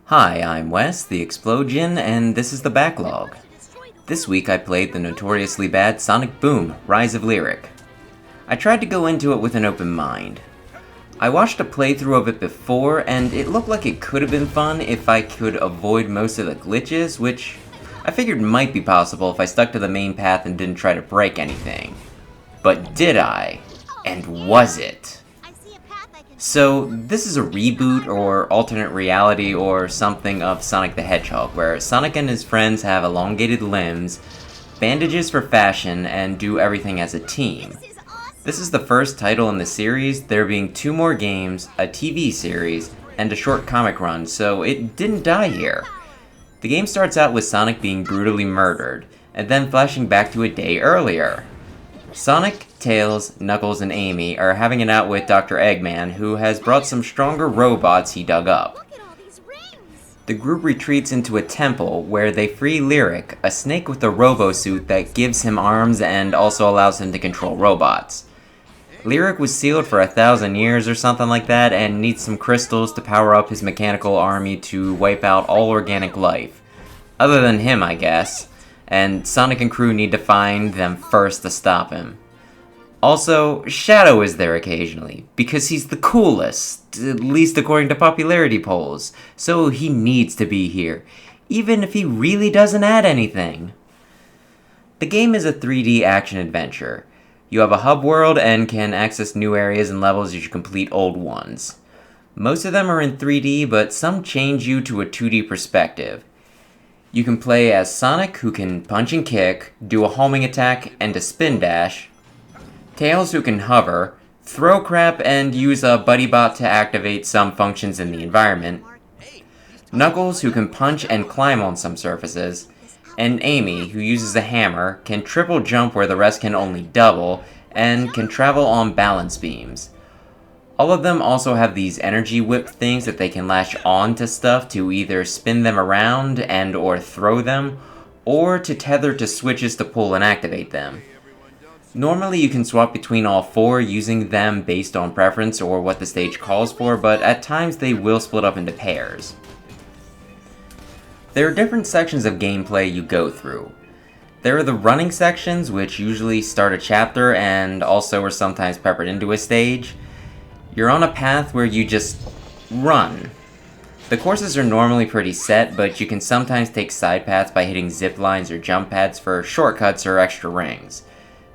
Hi, I'm Wes, the Explosion, and this is the Backlog. This week I played the notoriously bad Sonic Boom: Rise of Lyric. I tried to go into it with an open mind. I watched a playthrough of it before, and it looked like it could have been fun if I could avoid most of the glitches, which I figured might be possible if I stuck to the main path and didn't try to break anything. But did I? And was it? So, this is a reboot or alternate reality or something of Sonic the Hedgehog, where Sonic and his friends have elongated limbs, bandages for fashion, and do everything as a team. This is the first title in the series, there being 2 more games, a TV series, and a short comic run, so it didn't die here. The game starts out with Sonic being brutally murdered, and then flashing back to a day earlier. Sonic, Tails, Knuckles, and Amy are having it out with Dr. Eggman, who has brought some stronger robots he dug up. The group retreats into a temple where they free Lyric, a snake with a robo-suit that gives him arms and also allows him to control robots. Lyric was sealed for 1,000 years or something like that and needs some crystals to power up his mechanical army to wipe out all organic life. Other than him, I guess. And Sonic and crew need to find them first to stop him. Also, Shadow is there occasionally, because he's the coolest, at least according to popularity polls, so he needs to be here, even if he really doesn't add anything. The game is a 3D action-adventure. You have a hub world and can access new areas and levels as you complete old ones. Most of them are in 3D, but some change you to a 2D perspective. You can play as Sonic, who can punch and kick, do a homing attack, and a spin dash. Tails, who can hover, throw crap, and use a buddy bot to activate some functions in the environment. Knuckles, who can punch and climb on some surfaces. And Amy, who uses a hammer, can triple jump where the rest can only double, and can travel on balance beams. All of them also have these energy whip things that they can latch on to stuff to either spin them around and or throw them, or to tether to switches to pull and activate them. Normally you can swap between all 4 using them based on preference or what the stage calls for, but at times they will split up into pairs. There are different sections of gameplay you go through. There are the running sections, which usually start a chapter and also are sometimes peppered into a stage. You're on a path where you just run. The courses are normally pretty set, but you can sometimes take side paths by hitting zip lines or jump pads for shortcuts or extra rings.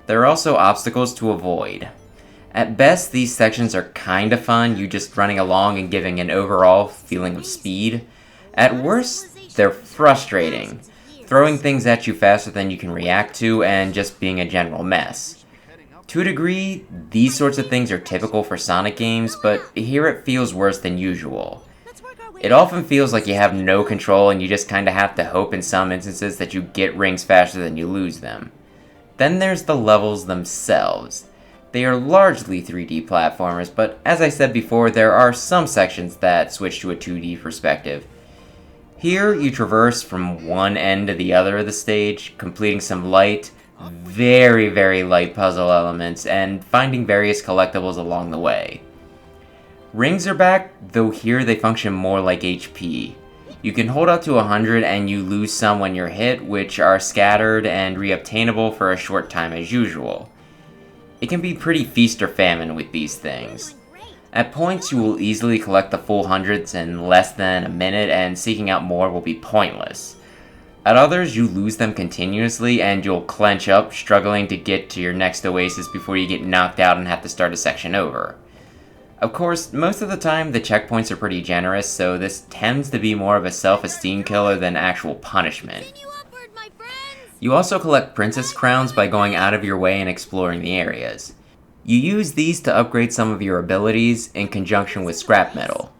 There are also obstacles to avoid. At best, these sections are kinda fun, you just running along and giving an overall feeling of speed. At worst, they're frustrating, throwing things at you faster than you can react to and just being a general mess. To a degree, these sorts of things are typical for Sonic games, but here it feels worse than usual. It often feels like you have no control and you just kinda have to hope in some instances that you get rings faster than you lose them. Then there's the levels themselves. They are largely 3D platformers, but as I said before, there are some sections that switch to a 2D perspective. Here, you traverse from one end to the other of the stage, completing some light, very light puzzle elements, and finding various collectibles along the way. Rings are back, though here they function more like HP. You can hold up to 100 and you lose some when you're hit, which are scattered and reobtainable for a short time as usual. It can be pretty feast or famine with these things. At points you will easily collect the full hundreds in less than a minute, and seeking out more will be pointless. At others, you lose them continuously and you'll clench up, struggling to get to your next oasis before you get knocked out and have to start a section over. Of course, most of the time the checkpoints are pretty generous, so this tends to be more of a self-esteem killer than actual punishment. You also collect princess crowns by going out of your way and exploring the areas. You use these to upgrade some of your abilities in conjunction with scrap metal.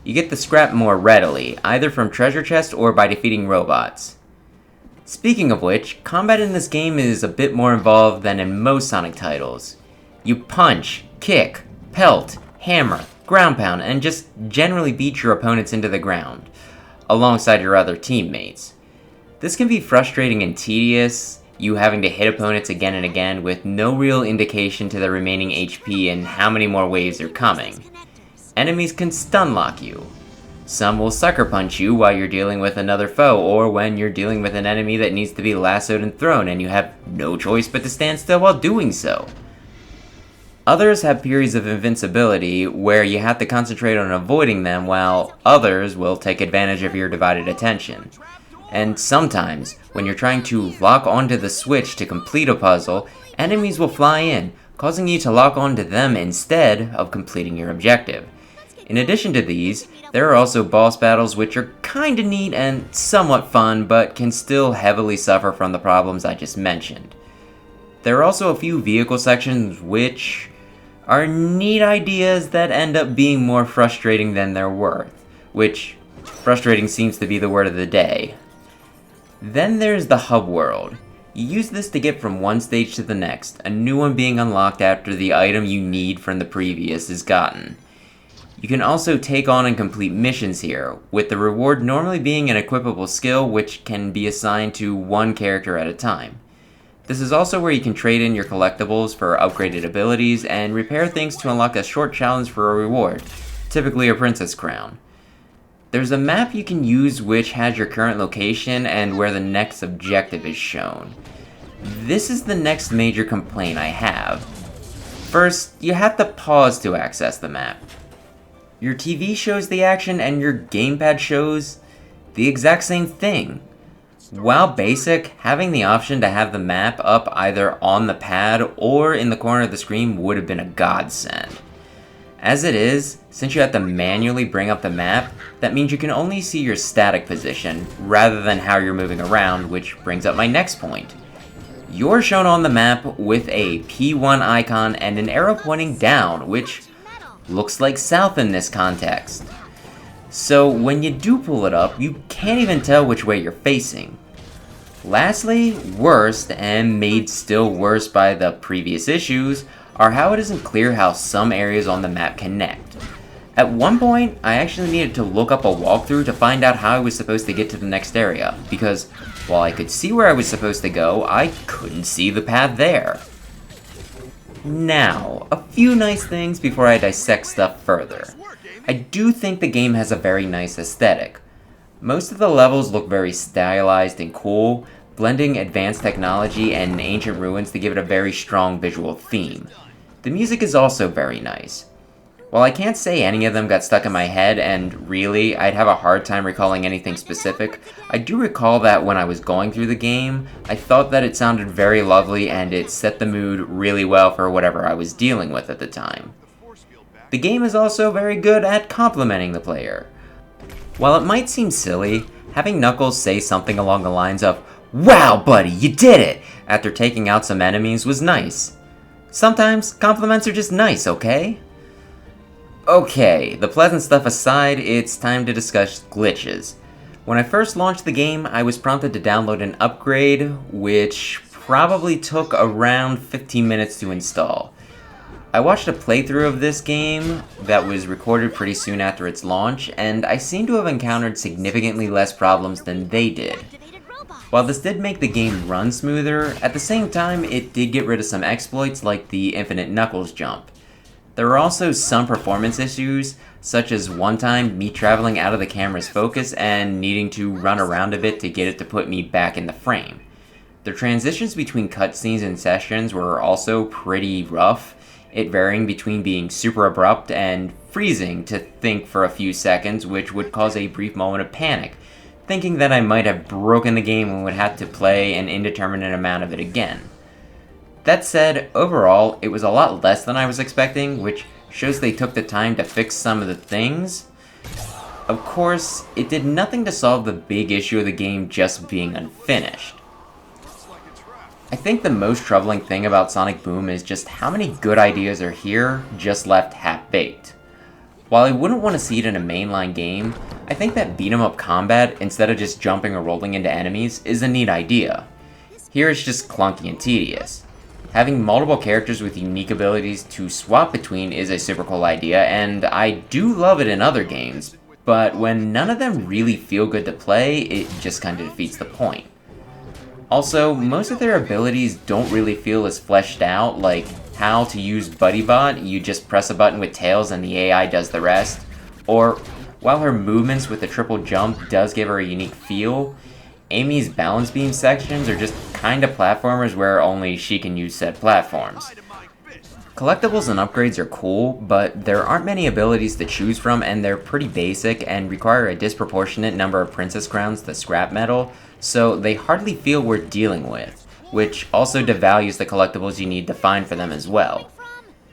You get the scrap more readily, either from treasure chests or by defeating robots. Speaking of which, combat in this game is a bit more involved than in most Sonic titles. You punch, kick, pelt, hammer, ground pound, and just generally beat your opponents into the ground, alongside your other teammates. This can be frustrating and tedious, you having to hit opponents again and again with no real indication to the remaining HP and how many more waves are coming. Enemies can stun lock you. Some will sucker punch you while you're dealing with another foe, or when you're dealing with an enemy that needs to be lassoed and thrown and you have no choice but to stand still while doing so. Others have periods of invincibility where you have to concentrate on avoiding them, while others will take advantage of your divided attention. And sometimes, when you're trying to lock onto the switch to complete a puzzle, enemies will fly in, causing you to lock onto them instead of completing your objective. In addition to these, there are also boss battles which are kinda neat and somewhat fun, but can still heavily suffer from the problems I just mentioned. There are also a few vehicle sections which are neat ideas that end up being more frustrating than they're worth, which frustrating seems to be the word of the day. Then there's the hub world. You use this to get from one stage to the next, a new one being unlocked after the item you need from the previous is gotten. You can also take on and complete missions here, with the reward normally being an equipable skill which can be assigned to one character at a time. This is also where you can trade in your collectibles for upgraded abilities and repair things to unlock a short challenge for a reward, typically a princess crown. There's a map you can use which has your current location and where the next objective is shown. This is the next major complaint I have. First, you have to pause to access the map. Your TV shows the action and your gamepad shows the exact same thing. While basic, having the option to have the map up either on the pad or in the corner of the screen would have been a godsend. As it is, since you have to manually bring up the map, that means you can only see your static position rather than how you're moving around, which brings up my next point. You're shown on the map with a P1 icon and an arrow pointing down, which looks like south in this context. So when you do pull it up, you can't even tell which way you're facing. Lastly, worst, and made still worse by the previous issues, are how it isn't clear how some areas on the map connect. At one point, I actually needed to look up a walkthrough to find out how I was supposed to get to the next area, because while I could see where I was supposed to go, I couldn't see the path there. Now, a few nice things before I dissect stuff further. I do think the game has a very nice aesthetic. Most of the levels look very stylized and cool, blending advanced technology and ancient ruins to give it a very strong visual theme. The music is also very nice. While I can't say any of them got stuck in my head, and really, I'd have a hard time recalling anything specific, I do recall that when I was going through the game, I thought that it sounded very lovely and it set the mood really well for whatever I was dealing with at the time. The game is also very good at complimenting the player. While it might seem silly, having Knuckles say something along the lines of, "Wow, buddy, you did it!" after taking out some enemies was nice. Sometimes, compliments are just nice, okay? Okay, the pleasant stuff aside, it's time to discuss glitches. When I first launched the game, I was prompted to download an upgrade, which probably took around 15 minutes to install. I watched a playthrough of this game that was recorded pretty soon after its launch, and I seem to have encountered significantly less problems than they did. While this did make the game run smoother, at the same time it did get rid of some exploits like the infinite Knuckles jump. There were also some performance issues, such as one time me traveling out of the camera's focus and needing to run around a bit to get it to put me back in the frame. The transitions between cutscenes and sessions were also pretty rough, it varying between being super abrupt and freezing to think for a few seconds, which would cause a brief moment of panic, thinking that I might have broken the game and would have to play an indeterminate amount of it again. That said, overall, it was a lot less than I was expecting, which shows they took the time to fix some of the things. Of course, it did nothing to solve the big issue of the game just being unfinished. I think the most troubling thing about Sonic Boom is just how many good ideas are here, just left half-baked. While I wouldn't want to see it in a mainline game, I think that beat-em-up combat, instead of just jumping or rolling into enemies, is a neat idea. Here it's just clunky and tedious. Having multiple characters with unique abilities to swap between is a super cool idea, and I do love it in other games, but when none of them really feel good to play, it just kinda defeats the point. Also, most of their abilities don't really feel as fleshed out, like how to use BuddyBot, you just press a button with Tails and the AI does the rest, or While her movements with the triple jump does give her a unique feel, Amy's balance beam sections are just kinda platformers where only she can use said platforms. Collectibles and upgrades are cool, but there aren't many abilities to choose from, and they're pretty basic and require a disproportionate number of princess crowns to scrap metal, so they hardly feel worth dealing with, which also devalues the collectibles you need to find for them as well.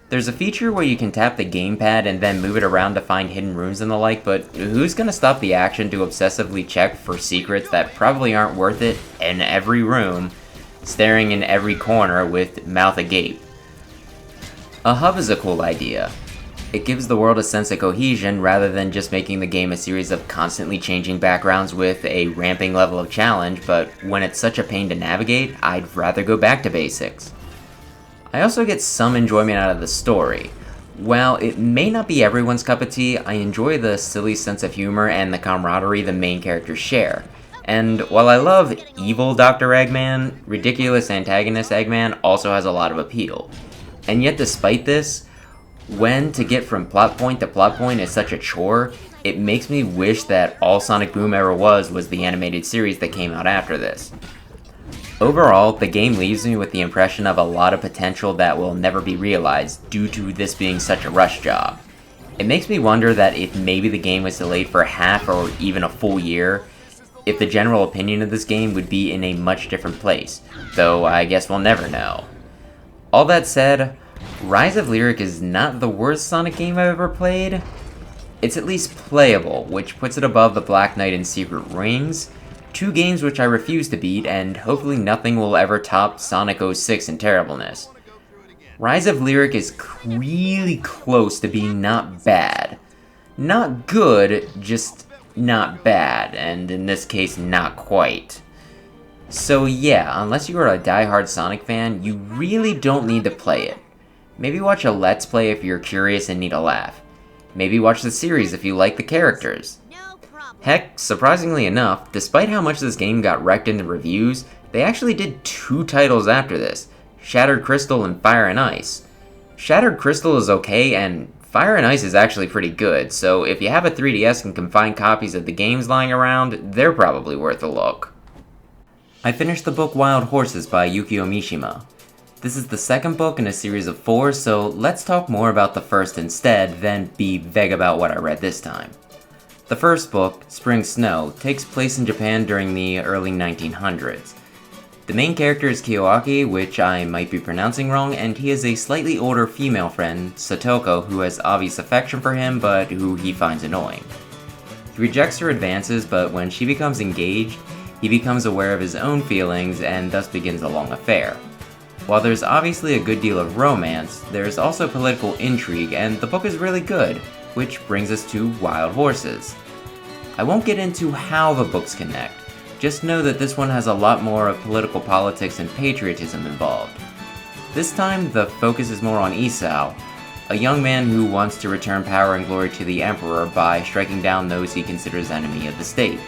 There's a feature where you can tap the gamepad and then move it around to find hidden rooms and the like, but who's gonna stop the action to obsessively check for secrets that probably aren't worth it in every room, staring in every corner with mouth agape? A hub is a cool idea. It gives the world a sense of cohesion rather than just making the game a series of constantly changing backgrounds with a ramping level of challenge, but when it's such a pain to navigate, I'd rather go back to basics. I also get some enjoyment out of the story. While it may not be everyone's cup of tea, I enjoy the silly sense of humor and the camaraderie the main characters share. And while I love evil Dr. Eggman, ridiculous antagonist Eggman also has a lot of appeal. And yet despite this, when to get from plot point to plot point is such a chore, it makes me wish that all Sonic Boom ever was the animated series that came out after this. Overall, the game leaves me with the impression of a lot of potential that will never be realized due to this being such a rush job. It makes me wonder that if maybe the game was delayed for half or even a full year, if the general opinion of this game would be in a much different place, though I guess we'll never know. All that said, Rise of Lyric is not the worst Sonic game I've ever played. It's at least playable, which puts it above the Black Knight and Secret Rings, two games which I refuse to beat, and hopefully nothing will ever top Sonic 06 in terribleness. Rise of Lyric is really close to being not bad. Not good, just not bad, and in this case, not quite. So yeah, unless you are a die-hard Sonic fan, you really don't need to play it. Maybe watch a Let's Play if you're curious and need a laugh. Maybe watch the series if you like the characters. Heck, surprisingly enough, despite how much this game got wrecked in the reviews, they actually did two titles after this, Shattered Crystal and Fire and Ice. Shattered Crystal is okay, and Fire and Ice is actually pretty good, so if you have a 3DS and can find copies of the games lying around, they're probably worth a look. I finished the book Wild Horses by Yukio Mishima. This is the second book in a series of 4, so let's talk more about the first instead, then be vague about what I read this time. The first book, Spring Snow, takes place in Japan during the early 1900s. The main character is Kiyoaki, which I might be pronouncing wrong, and he has a slightly older female friend, Satoko, who has obvious affection for him, but who he finds annoying. He rejects her advances, but when she becomes engaged, he becomes aware of his own feelings and thus begins a long affair. While there's obviously a good deal of romance, there's also political intrigue, and the book is really good, which brings us to Wild Horses. I won't get into how the books connect, just know that this one has a lot more of political politics and patriotism involved. This time, the focus is more on Isao, a young man who wants to return power and glory to the Emperor by striking down those he considers enemy of the state,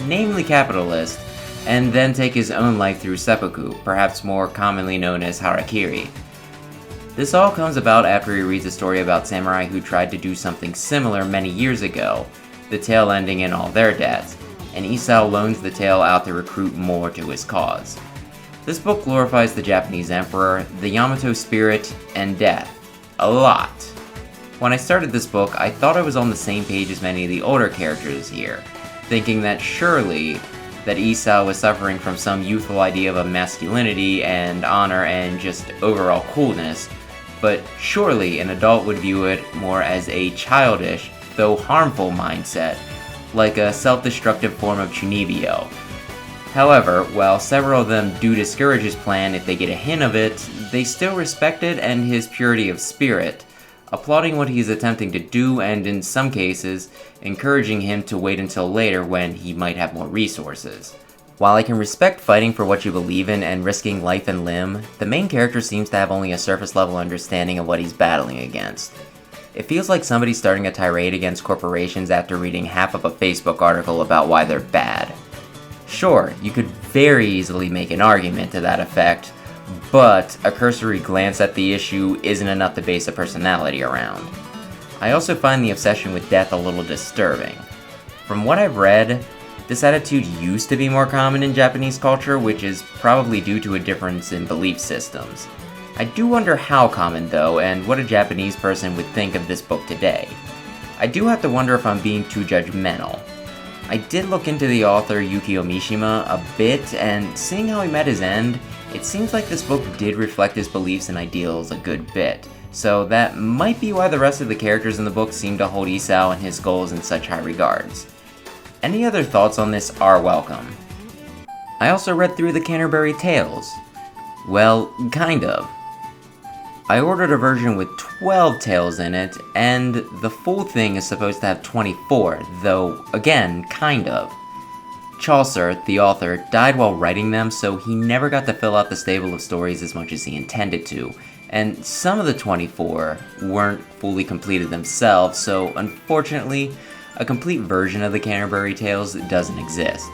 namely capitalists, and then take his own life through seppuku, perhaps more commonly known as harakiri. This all comes about after he reads a story about samurai who tried to do something similar many years ago, the tale ending in all their deaths, and Isao loans the tale out to recruit more to his cause. This book glorifies the Japanese emperor, the Yamato spirit, and death. A lot. When I started this book, I thought I was on the same page as many of the older characters here, thinking that surely that Isao was suffering from some youthful idea of masculinity and honor and just overall coolness, but surely an adult would view it more as a childish, though harmful mindset, like a self-destructive form of Chunibyo. However, while several of them do discourage his plan if they get a hint of it, they still respect it and his purity of spirit, applauding what he is attempting to do and, in some cases, encouraging him to wait until later when he might have more resources. While I can respect fighting for what you believe in and risking life and limb, the main character seems to have only a surface-level understanding of what he's battling against. It feels like somebody starting a tirade against corporations after reading half of a Facebook article about why they're bad. Sure, you could very easily make an argument to that effect, but a cursory glance at the issue isn't enough to base a personality around. I also find the obsession with death a little disturbing. From what I've read, this attitude used to be more common in Japanese culture, which is probably due to a difference in belief systems. I do wonder how common though, and what a Japanese person would think of this book today. I do have to wonder if I'm being too judgmental. I did look into the author Yukio Mishima a bit, and seeing how he met his end, it seems like this book did reflect his beliefs and ideals a good bit, so that might be why the rest of the characters in the book seem to hold Isao and his goals in such high regards. Any other thoughts on this are welcome. I also read through the Canterbury Tales. Well, kind of. I ordered a version with 12 tales in it, and the full thing is supposed to have 24, though, again, kind of. Chaucer, the author, died while writing them, so he never got to fill out the stable of stories as much as he intended to, and some of the 24 weren't fully completed themselves, so unfortunately, a complete version of the Canterbury Tales doesn't exist.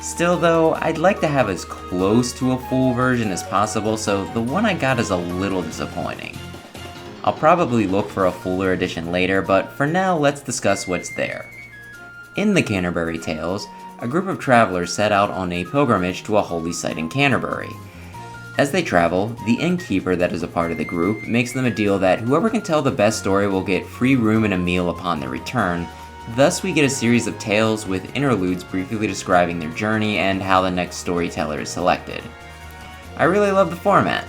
Still though, I'd like to have as close to a full version as possible, so the one I got is a little disappointing. I'll probably look for a fuller edition later, but for now let's discuss what's there. In the Canterbury Tales, a group of travelers set out on a pilgrimage to a holy site in Canterbury. As they travel, the innkeeper that is a part of the group makes them a deal that whoever can tell the best story will get free room and a meal upon their return. Thus, we get a series of tales with interludes briefly describing their journey and how the next storyteller is selected. I really love the format.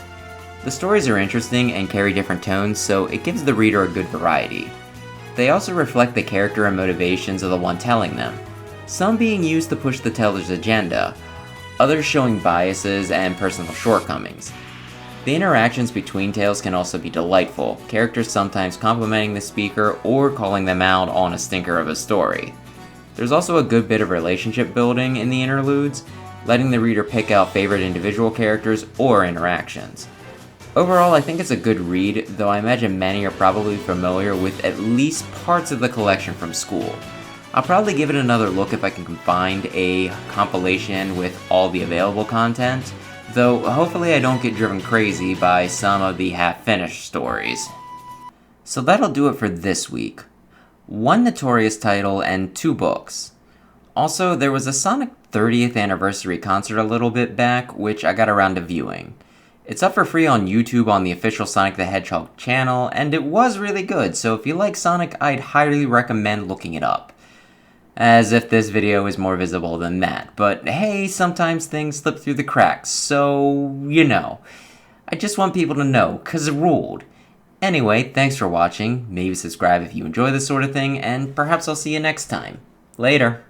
The stories are interesting and carry different tones, so it gives the reader a good variety. They also reflect the character and motivations of the one telling them, some being used to push the teller's agenda, others showing biases and personal shortcomings. The interactions between tales can also be delightful, characters sometimes complimenting the speaker or calling them out on a stinker of a story. There's also a good bit of relationship building in the interludes, letting the reader pick out favorite individual characters or interactions. Overall, I think it's a good read, though I imagine many are probably familiar with at least parts of the collection from school. I'll probably give it another look if I can find a compilation with all the available content, though hopefully I don't get driven crazy by some of the half-finished stories. So that'll do it for this week. 1 notorious title and 2 books. Also, there was a Sonic 30th anniversary concert a little bit back, which I got around to viewing. It's up for free on YouTube on the official Sonic the Hedgehog channel, and it was really good, so if you like Sonic, I'd highly recommend looking it up. As if this video is more visible than that, but hey, sometimes things slip through the cracks, so, you know. I just want people to know, 'cause it ruled. Anyway, thanks for watching, maybe subscribe if you enjoy this sort of thing, and perhaps I'll see you next time. Later.